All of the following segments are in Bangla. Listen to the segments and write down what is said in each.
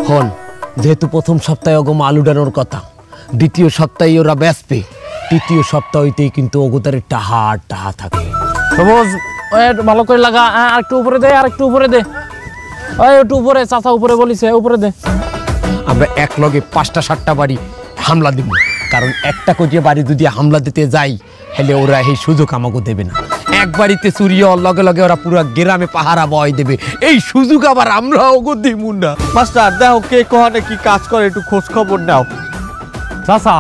হন যেহেতু প্রথম সপ্তাহে ওগো মাল উঠানোর কথা, দ্বিতীয় সপ্তাহে ওরা বেচবে, তৃতীয় সপ্তাহ হইতেই কিন্তু ওগোদারে টাহা টাহা থাকবে। সবুজ ভালো করে লাগা, আর একটু উপরে দে, আর একটু উপরে দে, একটু উপরে, চাচা উপরে বলিছে, উপরে দে। আমরা এক লগে 5টা 7টা বাড়ি হামলা দিব, কারণ একটা করে বাড়ি যদি হামলা দিতে যাই হেলে ওরা এই সুযোগ আমাকে দেবে না। এক বাড়িতে চুরি হওয়ার লগে লগে ওরা পুরো গ্রামে পাহারা বয় দেবে, এই সুযোগ আবার আমরা ওগো দিব না। মাস্টার দেখো কে কোহানে কি কাজ করে, একটু খোঁজ খবর নাও। চাচা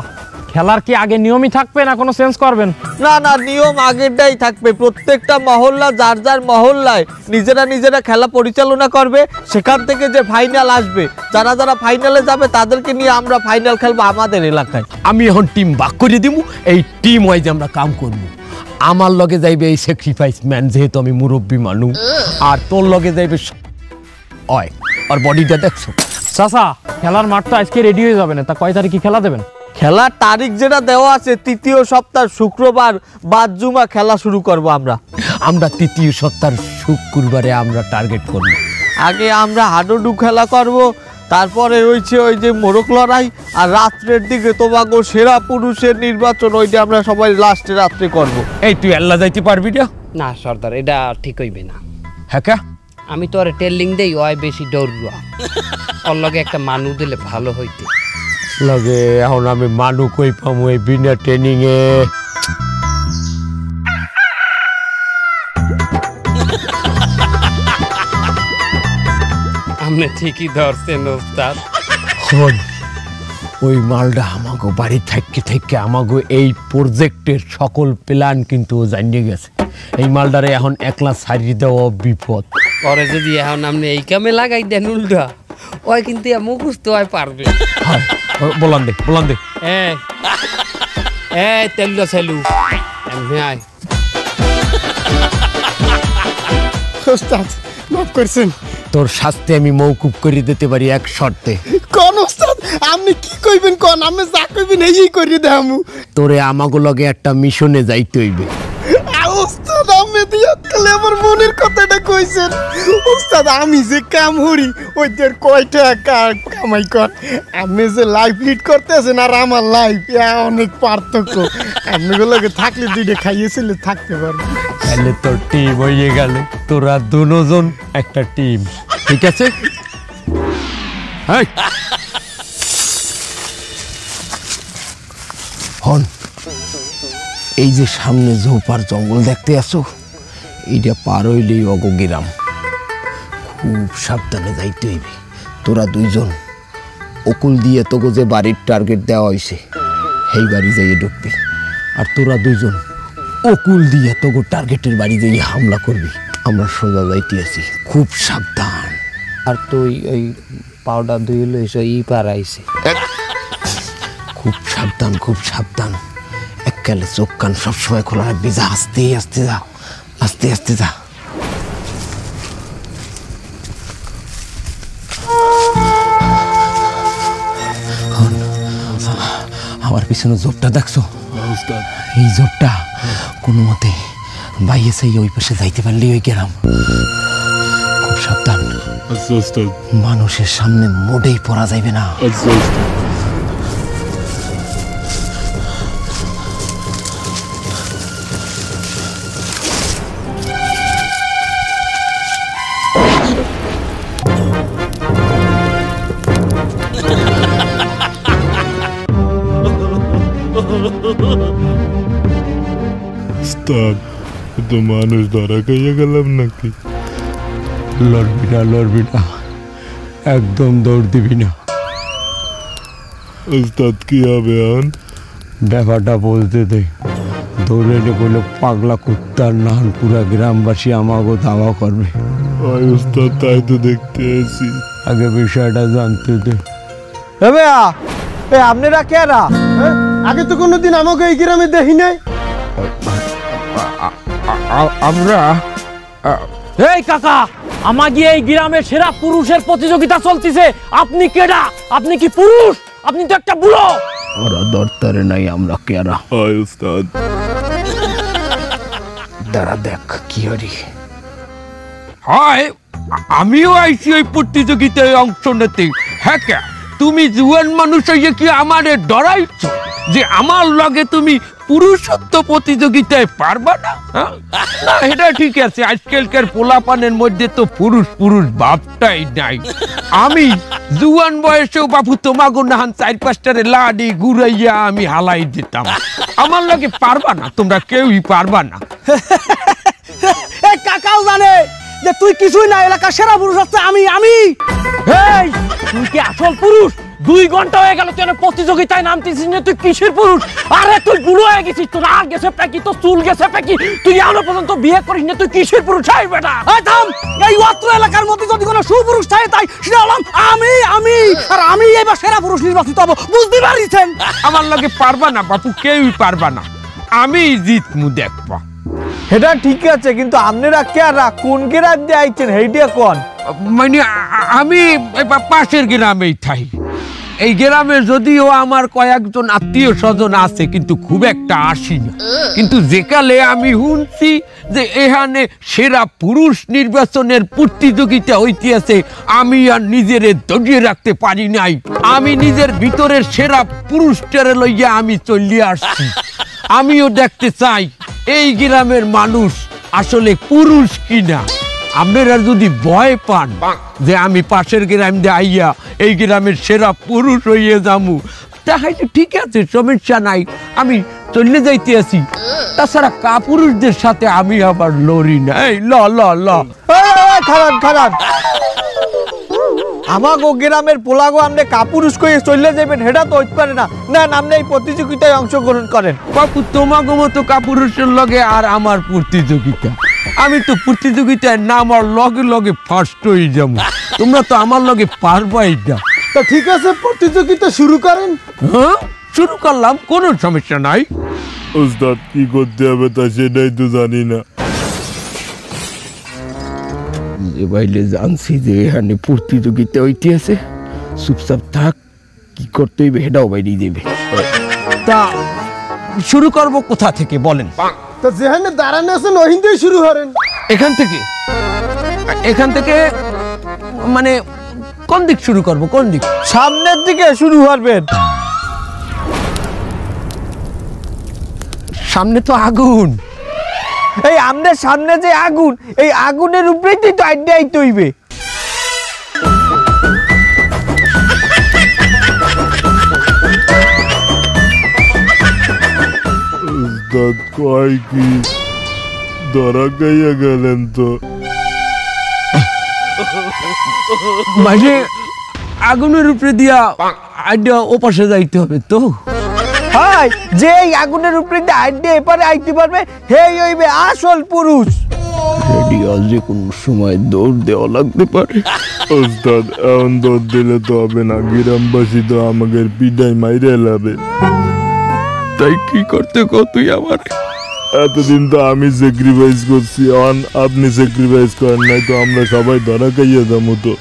খেলার কি আগে নিয়মই থাকবে না কোনো চেঞ্জ করবেন? না না, নিয়ম আগেরটাই থাকবে। প্রত্যেকটা মহল্লা যার যার মহল্লায় নিজেরা নিজেরা খেলা পরিচালনা করবে, সেখান থেকে যে ফাইনাল আসবে, যারা যারা ফাইনালে যাবে তাদেরকে নিয়ে আমরা ফাইনাল খেলবো আমাদের এলাকায়। আমি এখন টিম ভাগ করে দিব, এই টিম ওয়াইজ আমরা কাম করব। আমার লগে যাইবে এই স্যাক্রিফাইস ম্যান, যেহেতু আমি মুরব্বী মানুষ, আর তোর লগে যাইবে ওই আর বডিটা দেখছো। চাচা খেলার মাঠ তো আজকে রেডি হয়ে যাবে না, তা কয় তারিখে খেলা দেবেন? খেলার তারিখ যেটা দেওয়া আছে, তৃতীয় সপ্তাহ শুক্রবার বাদ জুমা খেলা শুরু করব আমরা তৃতীয় সপ্তাহ শুক্রবারে আমরা টার্গেট করব। আগে আমরা হাডুডু খেলা করব, তারপরে রয়েছে ওই যে মোরগ লড়াই, আর রাত্রের দিকে তোমাগো সেরা পুরুষের নির্বাচন, ওইটা আমরা সবাই লাস্টে রাত্রে করব। এই তুই আল্লাহ যাইতে পারবি না? না সর্দার, এটা ঠিক হইবে না। হ্যাঁ কা আমি তো আর টেলিং দেই, ওই বেশি দৌড়ুয়া, ওর লগে একটা মানু দিলে ভালো হইতে। লগে এখন আমি মানু কই পামু এই বিনা ট্রেনিং এ? আপনি ঠিকই ধরছেন ওস্তাদ। ওই মালটা আমাগো বাড়ি থেকে আমাগো এই প্রজেক্টের সকল প্ল্যান কিন্তু জানিয়ে গেছে। এই মালটারে এখন একলা ছাড়িয়ে দেওয়া বিপদ। পরে যদি এখন আপনি এই কামে লাগাই দেন উল্টা, ওই কিন্তু মুখস্থ হয় পারবে। বলান দে তেল সেলু এমনি আয়। ওস্তাদ মাফ করছেন, তোর শাস্তি আমি মওকুফ করে দিতে পারি এক শর্তে। কোন ওস্তাদ আপনি কি কইবেন কোন, আমি যা কইবেন এই করে দেখামু। তোরে আমাগো লগে একটা মিশনে যাইতে হইবে। ওস্তাদ আমি দিয়া আমার মনের কথাটা কইছেন। ওস্তাদ আমি যে কাম হরি ওইদের কয়টা কামাই কর, আপনি যে লাইফ লিড করতেছেন আর আমার লাইফ অনেক পার্থক্য। আপনাগুলোকে থাকলে দুইটা খাইয়েছিলে থাকতে পারবো। তাহলে তোর টিম হয়ে গেল, তোরা দুজন একটা টিম, ঠিক আছে? হন এই যে সামনে ঝোপার জঙ্গল দেখতে আসো, এইটা পার হইলেই অগো গ্রাম। খুব সাবধানে যাইতে হইবে। তোরা দুইজন অকুল দিয়ে তোকে যে বাড়ির টার্গেট দেওয়া হয়েছে সেই বাড়ি যাইয়ে ঢুকবি, আর তোরা দুইজন অকুল দিয়ে তোকে টার্গেটের বাড়ি যাইয়ে হামলা করবি। আমরা সোজা যাইতে আছি, খুব সাবধান। আর তুই ওই পাউডার ধুয়ে লইছ ই পারাইছে। খুব সাবধান, এককালে চোখ কান সবসময় খোলা রাখবি। যা আস্তে আস্তে যা। আমার পিছনে জোপটা দেখছো? এই জোপটা কোনো মতে বাইরে সেই ওই পাশে যাইতে পারলি ওই গ্রাম। খুব সাবধান, মানুষের সামনে মোটেই পড়া যাইবে না। তো মানুষ ধরা খাইয়া গেলাম নাকি? লড়বি না, একদম দৌড় দিবি না। ওস্তাদ কি হবে এখন? ব্যাপারটা বলতে দে। দৌড়ে বলে পাগলা কুত্তার নান পুরা গ্রামবাসী আমাকে ধাওয়া করবে। ওই ওস্তাদ তাই তো দেখতে আছি। আগে বিষয়টা জানতে দে। আপনারা কেরা? আগে তো কোনোদিন আমাকে এই গ্রামে দেখি নাই। আমরা এই কাকা, আমাকে এই গ্রামের সেরা পুরুষের প্রতিযোগিতা চলতেছে, আপনি কেডা? আপনি কি পুরুষ? আপনি তো একটা বুড়ো। ওরা দরতারে নাই, আমরা কেরা? হয় ওস্তাদ। দাঁড়া দেখ কি হরি হয়। আমিও আইছি ওই প্রতিযোগিতায় অংশ নিতে। হ্যাঁ কে তুমি জুয়ান মানুষ হইয়া কি আমারে ডরাইছ যে আমার লগে তুমি পুরুষত্ব প্রতিযোগিতায় পারবা না? না এটা ঠিক আছে, আজকালকার পোলাপানের মধ্যে তো পুরুষ পুরুষ ভাবটাই নাই। আমি জুয়ান বয়সেও বাপু তোমাগো নাহান 4-5টারে লাডি ঘুরাইয়া আমি হালাই দিতাম। আমার লগে পারবা না, তোমরা কেউই পারবা না। এই কাকাও জানে যে তুই কিছুই না, এলাকা সেরা পুরুষ হচ্ছে আমি। এই তুই কি আসল পুরুষ? 2 ঘন্টা হয়ে গেল তুই প্রতিযোগিতায় নামতেছিস না, তুই কিসের পুরুষ? আরে তুই বুড়ো হয়ে গেছিস, তোর আর গেছে প্যাকি, তোর চুল গেছে প্যাকি, তুই এখনো পর্যন্ত বিয়ে করিস না, তুই কিসের পুরুষ? এই বেটা এই থাম, এই অত্র এলাকার মধ্যে যদি কোনো সুপুরুষ থাকে তাই সেটা হলাম আমি। আর আমি এবার সেরা পুরুষ নির্বাচিত হব, বুঝতে পারিছেন? আমার লগে পারবা না বাপু, কেউই পারবা না, আমি জিতমু দেখবা। এটা ঠিক আছে, কিন্তু আপনারা কেরা কোন গ্রাম দিয়ে আইছেন হেইডিয়া কোন? মানে আমি পাশের গ্রামেই থাই। এই গ্রামে যদিও আমার কয়েকজন আত্মীয় স্বজন আছে, কিন্তু খুব একটা আসি না। কিন্তু যেকালে আমি শুনছি যে এখানে সেরা পুরুষ নির্বাচনের প্রতিযোগিতা হইতে আছে, আমি আর নিজেরে ধরিয়ে রাখতে পারি নাই। আমি নিজের ভিতরের সেরা পুরুষটারে লইয়া আমি চলিয়ে আসছি। আমিও দেখতে চাই এই গ্রামের মানুষ আসলে পুরুষ কিনা। আপনারা যদি ভয় পান যে আমি পাশের গ্রাম দিয়ে আইয়া এই গ্রামের সেরা পুরুষ হইয়ে যামু, তাহলে ঠিক আছে, সমস্যা নাই, আমি চলে যাইতে আছি। তাছাড়া কাপুরুষদের সাথে আমি আবার লড়ি না। এই ল খারান আমাগো গ্রামের পোলাগো আপনি কাপুরুষ কইয়ে চলে যাবেন, সেটা তো হইতে পারে না। না, আপনি এই প্রতিযোগিতায় অংশগ্রহণ করেন। বাপু তোমাগো মতো কাপুরুষের লগে আর আমার প্রতিযোগিতা? আমি তো প্রতিযোগিতায় নামার লগে লগে ফার্স্ট হয়ে যাবো, তোমরা তো আমার লগে পারবাই না। তা ঠিক আছে, প্রতিযোগিতা শুরু করেন। হ্যাঁ, শুরু করলাম, কোনো সমস্যা নাই। ওস্তাদ কি করতে হবে তা সেটাই তো জানি না। যে বাইলে জানছি যে এখানে প্রতিযোগিতা হইতে আছে, চুপচাপ থাক, কি করতে হইবে সেটাও বাইরে দেবে। তা শুরু করব কোথা থেকে বলেন? তা যেখানে দাঁড়ানো আছেন ওখান শুরু করেন। এখান থেকে মানে কোন দিক শুরু করব? কোন দিক? সামনের দিকে শুরু করবেন। সামনে তো আগুন। এই আমাদের সামনে যে আগুন, এই আগুনের উপরেই তো আইডিয়া আইতে হইবে। ওস্তাদ কয় কি ধরা খাইয়া গেলেন তো? মানে আগুনের উপরে দিয়া আইডিয়া ওপাশে যাইতে হবে তো? হাই, যে এই আগুনের উপরে আইডিয়া এপারে আইতে পারবে হেই হইবে আসল পুরুষ। রেডি যে কোনো সময় দৌড় দেওয়া লাগতে পারে। ওস্তাদ এখন দৌড় দিলে তো হবে না, গ্রামবাসী তো আমাকে পিডাই মাইরে লাবে। তাই কি করতে তুই আমার? এতদিন তো আমি স্যাক্রিফাইস করছি, অন আপনি স্যাক্রিফাইস করেন নাই তো আমরা সবাই ধরা খাইয়া যাবো। তো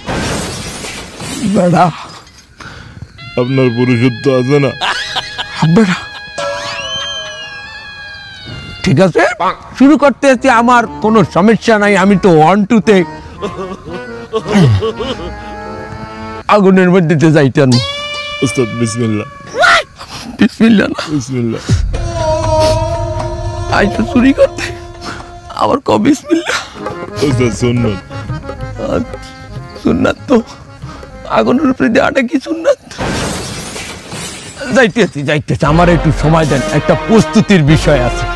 বেড়া, আপনার পুরুষত্ব আছে না? বেড়া, ঠিক আছে, শুরু করতে হচ্ছে, আমার কোনো সমস্যা নাই। আমি তো 1 2 আগুনের মধ্যে যাইতেন। ওস্তাদ বিসমিল্লাহ। বিসমিল্লাহ না, বিসমিল্লাহ। আইসো চুরি করতে, আবার ক বিসমিল্লাহ। ওস্তাদ সুন্নত। সুন্নাত তো, আগুনের উপরে দেওয়াটা কি সুন্নাত? যাইতেছি, আমার একটু সময় দেন, একটা প্রস্তুতির বিষয় আছে।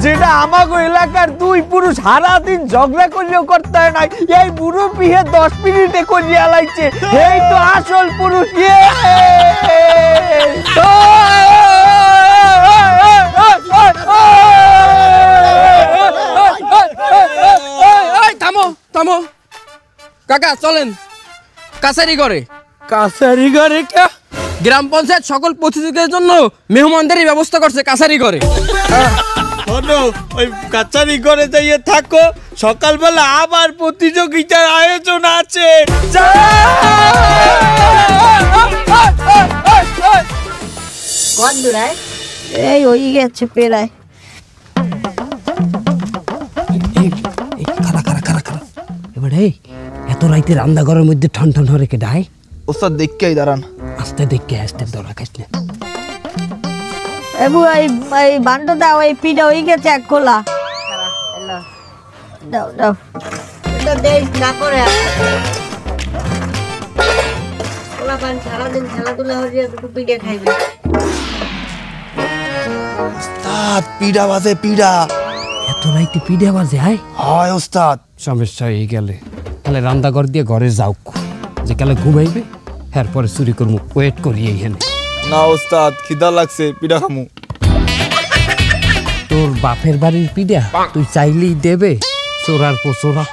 যেটা আমাগো এলাকার 2 পুরুষ সারাদিন ঝগড়া করলেও করতে হয় নাই, এই বুড়ো পিহে 10 মিনিটে করিয়া লাইছে। এই তো আসল পুরুষ। থামো কাকা, চলেন কাছারি করে। কাছারি ঘরে কে? গ্রাম পঞ্চায়েত সকল প্রতিযোগিতার জন্য মেহমানদারি ব্যবস্থা করছে কাছারি ঘরে। শোনো, ওই কাছারি ঘরে যাইয়ে থাকো, সকালবেলা আবার প্রতিযোগিতার আয়োজন আছে। এই ওই গেছে পেরায়। খারা খারা খারা খারা এবার এই এত রাইতে রান্নাঘরের মধ্যে ঠন ঠন রেখে ডাই। ওস্তাদ দেখকেই দাঁড়ান। আস্তে দেখে আসতে দৌড়া খাইস না। এবু এই বান্ডো দাও, এই পিঠা হয়ে গেছে এক খোলা। দাও দাও, এটা দেখ না করে খোলা পান সারাদিন খেলাধুলা হয়ে দুটো পিঠা খাইবে। ওস্তাদ পিড়া বাজে পিড়া। এত রাইতে পিঠে বাজে হয় ওস্তাদ। সমস্যা হয়ে গেলে তাহলে রান্নাঘর দিয়ে ঘরে যাও, যে কালে ঘুমাইবে এরপরে চুরি করবো, ওয়েট করি এইখানে। না ওস্তাদ, খিদা লাগছে, পিড়া খামু। তোর বাপের বাড়ির পিঠা তুই চাইলেই দেবে, চোরার পোচোরা।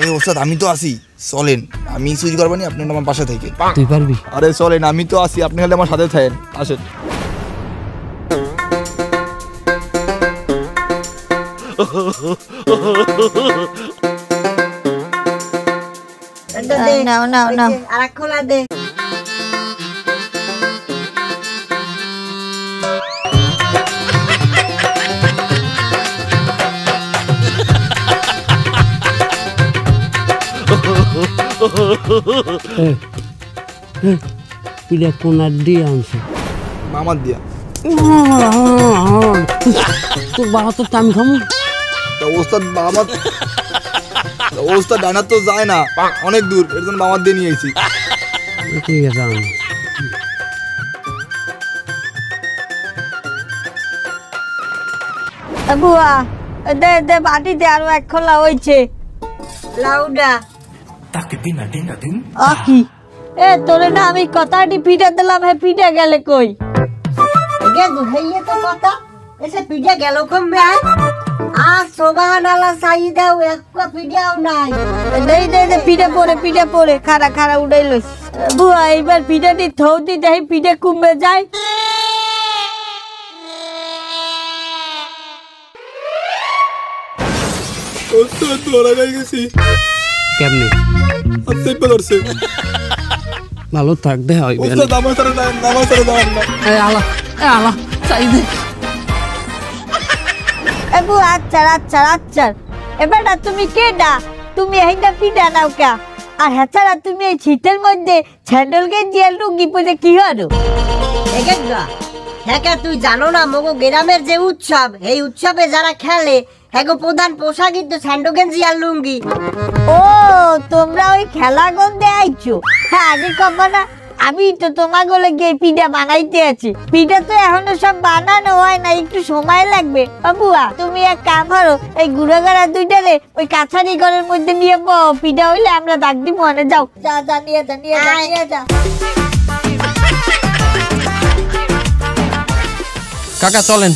এই ওস্তাদ আমি তো আসি, চলেন। আমি চুরি করবানি, আপনি আমার পাশে থেকে। তুই পারবি? আরে চলেন, আমি তো আসি, আপনি খালি আমার সাথে থাকেন। আসেন। নাও নাও নাও, আর এক খোলা দে। পিঠা কোনার দিয়ে আনছে মামার দিয়া। তোর বাবা তো আমি খামু। ওস্তাদ মামার, ওস্তাদ ডানার তো যায় না, অনেক দূর, এর জন্য মামার দিয়ে নিয়ে এসেছি। ঠিক আছে আন। বুয়া দে দে বাটিতে আরো এক খোলা হয়েছে লাউডা। কি এ তোরে না আমি কথাটি পিঠা দিলাম, হে পিঠা গেলে কই? দুহাইয়ে তো কথা এসে পিঠা গেল কমবে। আর সোবাহানাল্লাহ চাহিদাও একটা পিঠাও নাই। দে দে দে পিঠা পরে খারা খারা উড়াই লইস। বুয়া এইবার পিঠাটি থৌতি দেই, পিঠা কমবে যায়। ওস্তাদ ধরা গাই গেছি। কেমনে? আচ্ছা ধরছে। ভালো থাক, দেখা হইবে। ওস্তাদ আমার সাথে দাঁড়ান, আমার সাথে দাঁড়ান না। আলা আলা চাই দে। এবু আচ্ছা আচ্ছা আচ্ছা, এবারটা তুমি কেডা? তুমি এইটা পিঠা নাও কে? আর হ্যাঁ তুমি এই শীতের মধ্যে স্যান্ডেল গেঞ্জি আর লুঙ্গি পরে কি হলো? হ্যাঁ তুই জানো না মগো গ্রামের যে উৎসব, এই উৎসবে যারা খেলে হ্যাগো প্রধান পোশাক কিন্তু স্যান্ডো গেঞ্জি আর লুঙ্গি। ও তোমরা ওই খেলা গন্ধে আইছো? হ্যাঁ আগে কব না, আমি তো তোমাগুলো গিয়ে পিঠা বানাইতে আছি। পিঠা তো এখনো সব বানানো হয় না, একটু সময় লাগবে। বাবুয়া তুমি এক কাম করো, এই গুড়াগাড়া দুইটারে ওই কাছারি ঘরের মধ্যে নিয়ে পিঠা হইলে আমরা ডাক দিব। মনে যাও, যা যা নিয়ে যা নিয়ে যা নিয়ে যা। কাকা চলেন,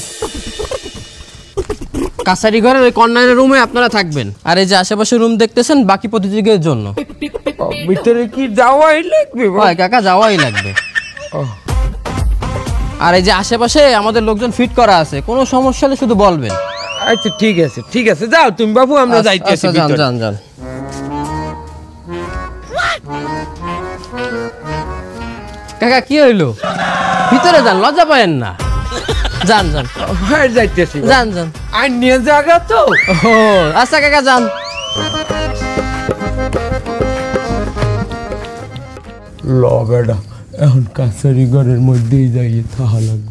কাছারি ঘরের ওই কর্নারের রুমে আপনারা থাকবেন, আর এই যে আশেপাশে রুম দেখতেছেন বাকি প্রতিযোগীদের জন্য। ভিতরে কি যাওয়াই লাগবে? হয় কাকা, যাওয়াই লাগবে। আর এই যে আশেপাশে আমাদের লোকজন ফিট করা আছে, কোনো সমস্যা হলে শুধু বলবেন। আচ্ছা ঠিক আছে ঠিক আছে, যাও তুমি বাবু, আমরা যাইতেছি। যান যান যান। কাকা কি হইলো? ভিতরে যান, লজ্জা পায়েন না। যান যান, হ্যাঁ যাইতেছি। যান যান। আর নিয়ে জায়গা তো। ও আচ্ছা কাকা যান। ল বেটা, এখন কাছারি ঘরের মধ্যেই যাইয়ে থাকা লাগবে।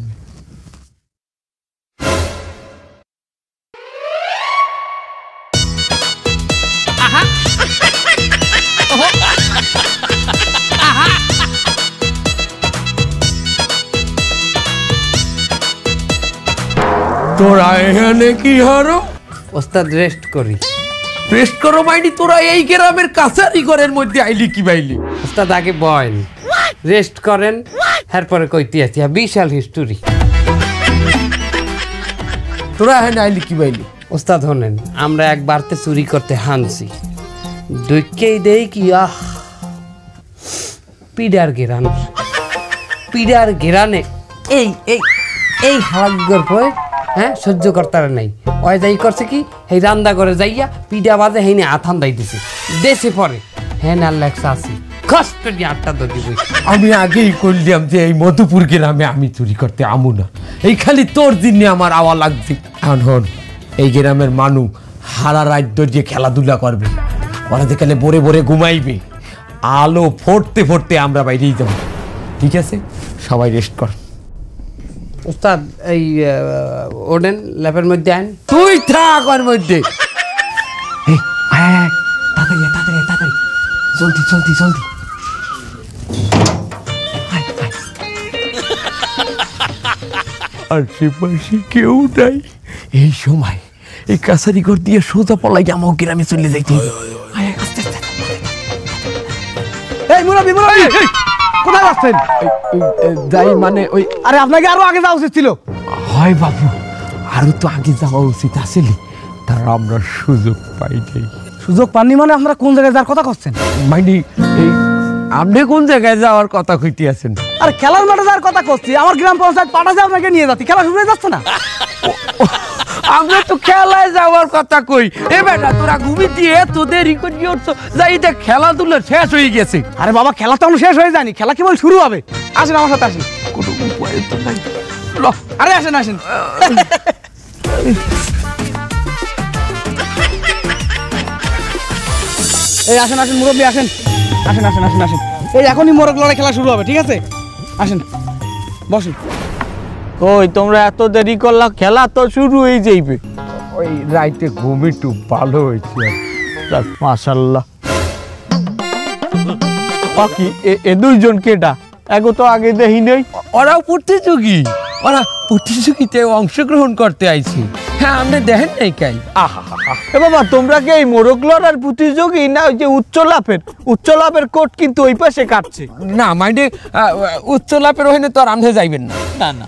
তোরা এখানে কি হারো? ওস্তাদ রেস্ট করি। রেস্ট করো মাইনি? তোরা এই গ্রামের কাছারি ঘরের মধ্যে আইলি কি বাইলি? ওস্তাদ আগে বয়েন, রেস্ট করেন, এরপরে কইতে আছি বিশাল হিস্টোরি। তোরা এখানে আইলি কি বাইলি? ওস্তাদ হলেন, আমরা একবারতে চুরি করতে হানছি, দুইকেই দেই কি পিডার ঘেরান, পিডার ঘেরানে এই এই এই হালাগ্যর পরে হ্যাঁ সহ্য করতার নাই। ওই যাই করছে কি এই রান্না করে যাইয়া পিডা বাজে হেনে আথান দাই দিছে দেশে পরে হ্যাঁ না লেখা আছে কষ্ট দিয়ে 8টা দড়ি বই। আমি আগেই করলাম যে এই মধুপুর গ্রামে আমি চুরি করতে আমু না, এই খালি তোর দিনে আমার আওয়া লাগছে। এখন হন, এই গ্রামের মানুষ হারা রাত ধরে খেলাধুলা করবে, ওরা দেখালে ভোরে ভোরে ঘুমাইবে, আলো ফোটতে ফোটতে আমরা বাইরেই যাবো। ঠিক আছে, সবাই রেস্ট কর। উস্তাদ এই ওডেন ল্যাপের মধ্যে আইন। তুই থাক ওর মধ্যে। এই, আয়, আয়, আয়, তাড়াতাড়ি আয়, তাড়াতাড়ি আয়, তাড়াতাড়ি জলদি জলদি জলদি। আয়, আয়। আশেপাশে কেউ নাই এই সময়, এই কাছারি ঘর দিয়ে সোজা পলাই আমার গ্রামে চলে যাইতে হবে। আয়, আয়, আস্তে আস্তে। এই মুরব্বি মুরব্বি কোথায় যাচ্ছেন? যাই মানে ওই, আরে আপনাকে আরো আগে যাওয়া উচিত ছিল। হয় বাবু, আরো তো আগে যাওয়া উচিত আসলে, তার আমরা সুযোগ পাই নাই। সুযোগ পাননি মানে আপনারা কোন জায়গায় যাওয়ার কথা করছেন? মানে এই আপনি কোন জায়গায় যাওয়ার কথা কইতে আছেন? আরে খেলার মাঠে যাওয়ার কথা করছি, আমার গ্রাম পঞ্চায়েত পাঠাছে আপনাকে নিয়ে যাচ্ছি, খেলা শুরু হয়ে যাচ্ছে না? আমরা তো খেলায় যাওয়ার কথা কই। এ বেটা তোরা ঘুমি দিয়ে তো দেরি করে উঠছো, যাই দেখ খেলাধুলা শেষ হয়ে গেছে। আরে বাবা খেলা তো শেষ হয়ে যায়নি, খেলা কেবল শুরু হবে। আসেন আমার সাথে আসেন। কোনো উপায় তো নাই। আরে আসেন আসেন। এই আসেন আসেন মুরব্বী আসেন, আসেন আসেন আসেন আসেন। এই এখনই মোরগ লড়াই খেলা শুরু হবে, ঠিক আছে? আসেন বসুন। কই তোমরা এত দেরি করলা? খেলা তো শুরু হয়ে যাইবে। ওই রাইতে ঘুম একটু ভালো হয়েছে। মাশাআল্লাহ। বাকি এ দুইজন কেডা? এগো তো আগে দেখি নেই। ওরাও প্রতিযোগী, ওরা প্রতিযোগিতায় অংশগ্রহণ করতে আইছে। হ্যাঁ, আপনি দেখেন নাই কাই? এ বাবা তোমরা কি এই মোরগ লড়ার প্রতিযোগী না ওই যে উচ্চ লাভের কোট কিন্তু ওই পাশে কাটছে? না মানে উচ্চ লাভের ওখানে তো আর আপনি যাইবেন না। না না,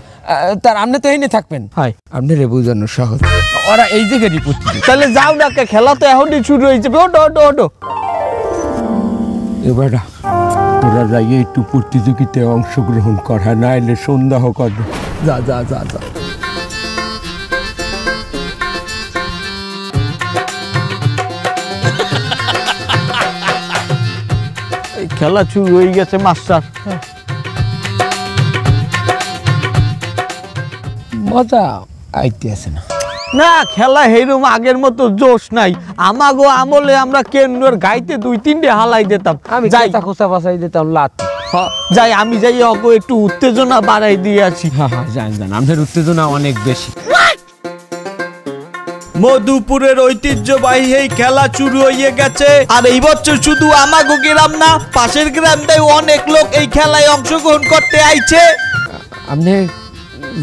তার আপনি তো এনে থাকবেন। হাই আপনি রে বুঝানো সহজ, ওরা এই জায়গারই প্রতিযোগী। তাহলে যাও না, খেলা তো এখনই শুরু হয়ে যাবে। ওটো ওটো ওটো। এবার তোরা যাই একটু প্রতিযোগিতায় অংশগ্রহণ করা, না এলে সন্দেহ করবে। যা যা যা যা। এই খেলা শুরু হয়ে গেছে মাস্টার। মজা আইতে আছে না? না খেলা হেরুম আগের মতো জোশ নাই। আমাগো আমলে আমরা কেন্দ্রের গাইতে 2-3টে হালাই দিতাম। আমি যাই যাই খোসা বাসাই দিতাম লাতি। যাই আমি যাই অগো একটু উত্তেজনা বাড়াই দিয়ে আছি। হ্যাঁ হ্যাঁ, জান জান, আমাদের উত্তেজনা অনেক বেশি। মধুপুরের ঐতিহ্যবাহী এই খেলা শুরু হয়ে গেছে। আর এই বছর শুধু আমাগো গ্রাম না, পাশের গ্রাম থেকে অনেক লোক এই খেলায় অংশগ্রহণ করতে আইছে। আপনি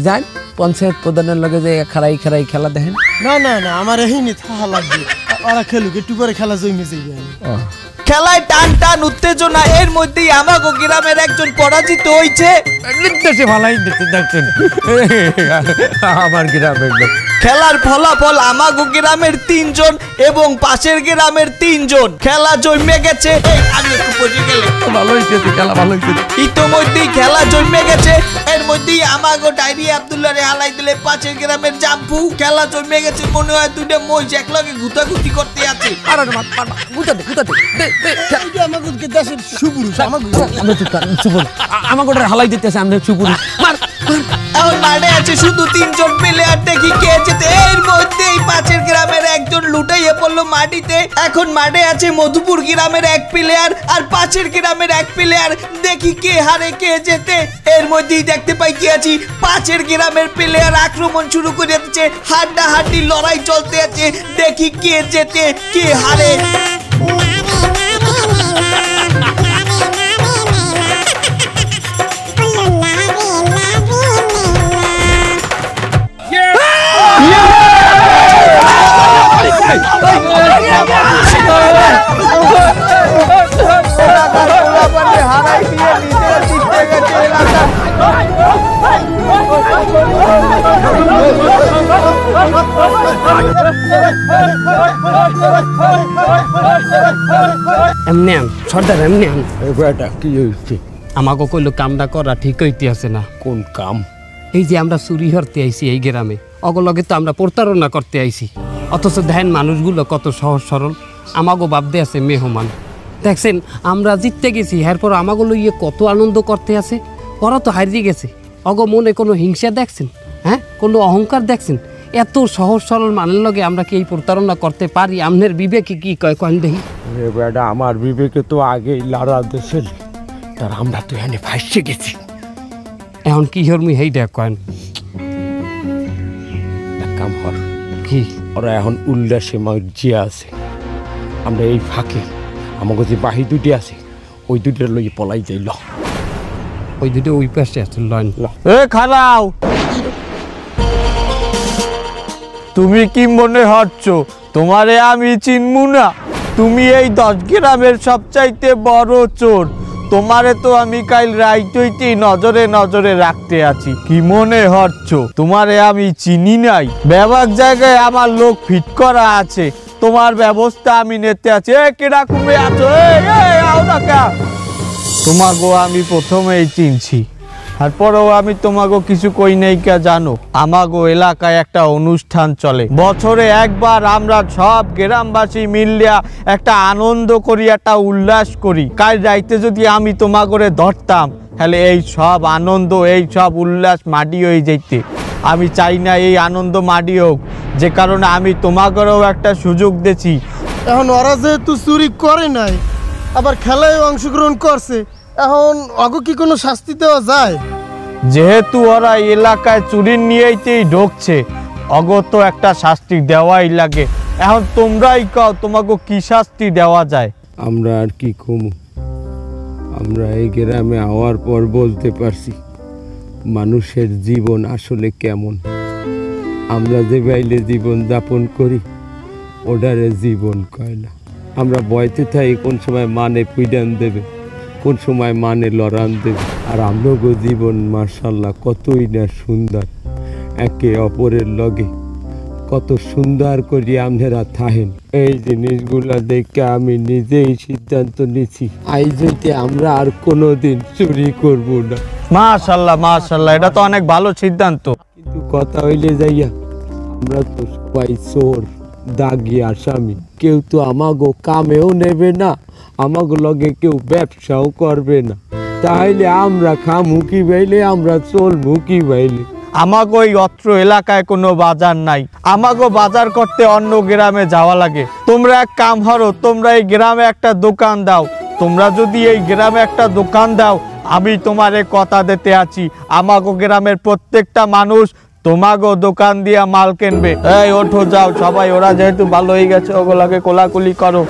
যান পঞ্চায়েত প্রধানের লগে যে খারাই খারাই খেলা দেখেন। না না না, আমার এহিনি থাকা লাগবে, ওরা খেলুক, একটু পরে খেলা জমে যাইবে। খেলায় টান টান উত্তেজনা, এর মধ্যেই আমাগো গ্রামের একজন পরাজিত হয়েছে। নির্দেশে ভালাই দেখছেন আমার গ্রামের লোক। খেলার ফলাফল আমাগো গ্রামের 3 জন এবং পাশের গ্রামের 3 জন। খেলা জমে গেছে। আমি একটু পড়ে গেলে ভালো হয়েছে, খেলা ভালো হয়েছে। ইতোমধ্যেই খেলা জমে গেছে। এর মধ্যেই আমাগো ডায়রি আব্দুল্লাহ রে হালাই দিলে পাশের গ্রামের জাম্পু। খেলা জমে গেছে, মনে হয় দুটো মহিষ একলগে গুতাগুতি করতে আছে। আরে মার মার গুতাতে গুতাতে দে দে। আমাকে দেশের সুপুরুষ আমাকে আমরা চুপ কর, চুপ কর। আমাকে ওটা হালাই দিতেছে, আমরা চুপুরি মার। এখন মাঠে আছে শুধু 3 জন প্লেয়ার, দেখি কে জেতে। এর মধ্যেই পাশের গ্রামের একজন লুটাইয়ে পড়লো মাটিতে। এখন মাঠে আছে মধুপুর গ্রামের 1 প্লেয়ার আর পাশের গ্রামের 1 প্লেয়ার, দেখি কে হারে কে জেতে। এর মধ্যেই দেখতে পাই কি আছি, পাশের গ্রামের প্লেয়ার আক্রমণ শুরু করে দিচ্ছে, হাড্ডাহাড্ডি লড়াই চলতে আছে, দেখি কে জেতে কে হারে। এমনি আন সর্দার, এমনি আন। এবারটা কি হয়েছে? আমাকে কইলো কামটা করা ঠিক হইতে আছে না। কোন কাম? এই যে আমরা চুরি হরতে আইছি এই গ্রামে, অগলগে তো আমরা প্রতারণা করতে আইছি, অথচ দেখেন মানুষগুলো কত সহজ সরল, আমাগো ভাবতে আছে মেহমান। দেখছেন আমরা জিততে গেছি, এরপর আমাগুলো ইয়ে কত আনন্দ করতে আছে। ওরা তো হারিয়ে গেছে, অগ মনে কোনো হিংসা দেখছেন? হ্যাঁ, কোনো অহংকার দেখছেন? এত সহজ সরল মানুষের লগে আমরা কি এই প্রতারণা করতে পারি? আমনের বিবেকে কি কয় কন দেখি? বেটা আমার বিবেকে তো আগেই লাড়া দিয়েছিল, তার আমরা তো এখানে ফাঁসে গেছি। এখন কি হরমি হেই দেখ কয়েন এক কাম হর, কি ওরা এখন উল্লাসে মজিয়া আছে। আমরা এই ফাঁকে আমাকে যে বাহি দুটি আছে ওই দুটির লই পলাই যাইল। ওই দুটো ওই পাশে আছে লইন। এ খারাও, তুমি কি মনে হচ্ছ তোমারে আমি চিনমু না? তুমি এই 10 গ্রামের সবচাইতে বড় চোর। তোমারে তো আমি কাল রাইতইতে নজরে নজরে রাখতে আছি। কি মনে হচ্ছ তোমারে আমি চিনি নাই? ব্যাপক জায়গায় আমার লোক ফিট করা আছে, তোমার ব্যবস্থা আমি নিতে আছি। এ কেডা কুমে আছো? আও টাকা তোমাগো আমি প্রথমেই চিনছি, তারপরেও আমি তোমাগো কিছু কই নাই কে জানো? আমাগো এলাকায় একটা অনুষ্ঠান চলে, বছরে একবার আমরা সব গ্রামবাসী মিলিয়া একটা আনন্দ করি, একটা উল্লাস করি। কাল রাইতে যদি আমি তোমাগরে ধরতাম তাহলে এই সব আনন্দ এই সব উল্লাস মাটি হয়ে যেতে। আমি চাই না এই আনন্দ মাটি হোক, যে কারণে আমি তোমাগরেও একটা সুযোগ দিছি। এখন ওরা যেহেতু চুরি করে নাই, আবার খেলায় অংশগ্রহণ করছে, এখন অগ কি কোনো শাস্তি দেওয়া যায়? যেহেতু ওরা এলাকায় চুরি নিয়েইতেই ঢুকছে, অগত একটা শাস্তি দেওয়াই লাগে। এখন তোমরাই কও তোমাকে কি শাস্তি দেওয়া যায়? আমরা আর কি কমু, আমরা এই গ্রামে আওয়ার পর বলতে পারছি মানুষের জীবন আসলে কেমন। আমরা যে বাইলে জীবন যাপন করি ওটারে জীবন কয় না। আমরা বয়তে থাকি কোন সময় মানে পিডান দেবে, কোন সময় মানে লড়ান দেবে। আর আমরাগো জীবন মার্শাল্লাহ কতই না সুন্দর, একে অপরের লগে কত সুন্দর করে আপনারা থাকেন। এই জিনিসগুলা দেখে আমি নিজেই সিদ্ধান্ত নিছি আজ হইতে আমরা আর কোনোদিন চুরি করব না। মাশাআল্লাহ মাশাআল্লাহ, এটা তো অনেক ভালো সিদ্ধান্ত। কিন্তু কথা হইলে যাইয়া আমরা তো সবাই চোর, দাগি আসামি, কেউ তো আমাগো কামেও নেবে না, আমাগো লগে কেউ ব্যবসাও করবে না। তাইলে আমরা খামুকি বাইলে, আমরা চলমুখী বাইলে। আমাগো এই অত্র এলাকায় কোনো বাজার নাই, আমাগো বাজার করতে অন্য গ্রামে যাওয়া লাগে। তোমরা এক কাম করো, তোমরা এই গ্রামে একটা দোকান দাও। তোমরা যদি এই গ্রামে একটা দোকান দাও, আমি তোমারে কথা দিতে আছি, আমাগো গ্রামের প্রত্যেকটা মানুষ তোমাগো দোকান দিয়া মাল কিনবে। এই ওঠো যাও সবাই, ওরা যেহেতু ভালো হয়ে গেছে ওগুলাকে কোলাকুলি করো।